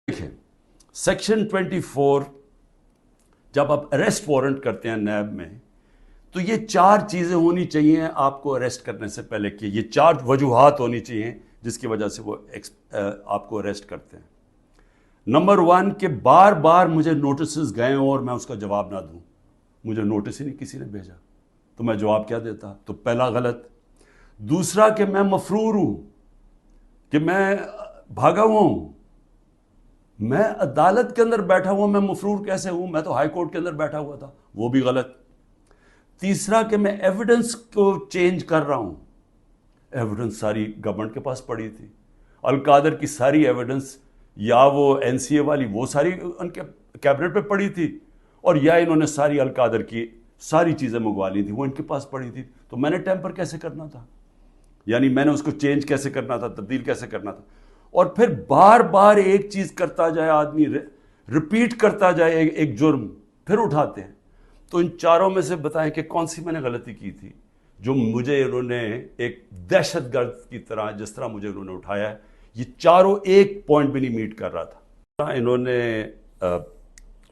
देखें सेक्शन 24 जब आप अरेस्ट वारंट करते हैं नैब में तो ये 4 चीज़ें होनी चाहिए आपको अरेस्ट करने से पहले कि ये 4 वजूहात होनी चाहिए जिसकी वजह से वो आपको अरेस्ट करते हैं। नंबर 1 कि बार बार मुझे नोटिस गए और मैं उसका जवाब ना दूं। मुझे नोटिस ही नहीं किसी ने भेजा तो मैं जवाब क्या देता, तो पहला गलत। दूसरा कि मैं मफरूर हूं, कि मैं भागा हुआ हूं, मैं अदालत के अंदर बैठा हुआ, मैं मफरूर कैसे हूं, मैं तो हाई कोर्ट के अंदर बैठा हुआ था, वो भी गलत। तीसरा कि मैं एविडेंस को चेंज कर रहा हूं, एविडेंस सारी गवर्नमेंट के पास पड़ी थी, अलकादर की सारी एविडेंस या वो एनसीए वाली वो सारी उनके कैबिनेट पे पड़ी थी, और या इन्होंने सारी अलकादर की सारी चीज़ें मंगवा ली थी वो इनके पास पड़ी थी, तो मैंने टेम्पर कैसे करना था, यानी मैंने उसको चेंज कैसे करना था, तब्दील कैसे करना था। और फिर बार बार एक चीज़ करता जाए आदमी, रिपीट करता जाए एक जुर्म, फिर उठाते हैं। तो इन चारों में से बताएं कि कौन सी मैंने गलती की थी जो मुझे इन्होंने एक दहशतगर्द की तरह, जिस तरह मुझे इन्होंने उठाया है, ये चारों एक पॉइंट भी नहीं मीट कर रहा था। इन्होंने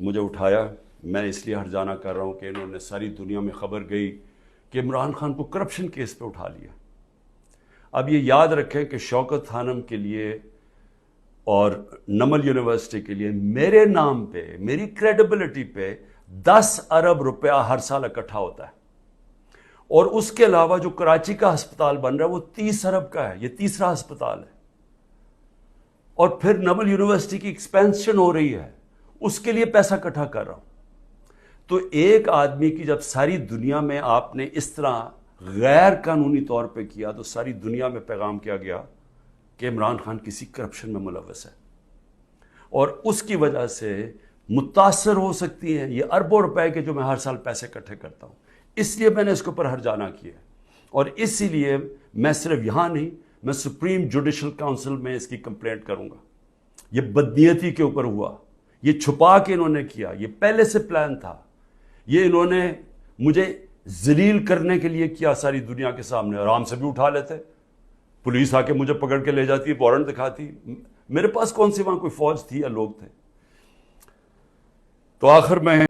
मुझे उठाया, मैं इसलिए हर्जाना कर रहा हूँ कि इन्होंने सारी दुनिया में खबर गई कि इमरान खान को करप्शन केस पे उठा लिया। अब ये याद रखें कि शौकत खानम के लिए और नमल यूनिवर्सिटी के लिए मेरे नाम पे, मेरी क्रेडिबिलिटी पे 10 अरब रुपया हर साल इकट्ठा होता है, और उसके अलावा जो कराची का अस्पताल बन रहा है वो 30 अरब का है, ये तीसरा अस्पताल है, और फिर नमल यूनिवर्सिटी की एक्सपेंशन हो रही है, उसके लिए पैसा इकट्ठा कर रहा हूं। तो एक आदमी की जब सारी दुनिया में आपने इस तरह गैर कानूनी तौर पे किया तो सारी दुनिया में पैगाम किया गया कि इमरान खान किसी करप्शन में मुलव्वस है, और उसकी वजह से मुतासर हो सकती हैं ये अरबों रुपए के जो मैं हर साल पैसे इकट्ठे करता हूँ। इसलिए मैंने इसके ऊपर हर्जाना किया, और इसीलिए मैं सिर्फ यहाँ नहीं, मैं सुप्रीम जुडिशल काउंसिल में इसकी कंप्लेंट करूँगा। ये बदनीयती के ऊपर हुआ, ये छुपा के इन्होंने किया, ये पहले से प्लान था, ये इन्होंने मुझे जलील करने के लिए किया सारी दुनिया के सामने। आराम से भी उठा लेते, पुलिस आके मुझे पकड़ के ले जाती, वारंट दिखाती, मेरे पास कौन सी वहां कोई फौज थी या लोग थे। तो आखिर में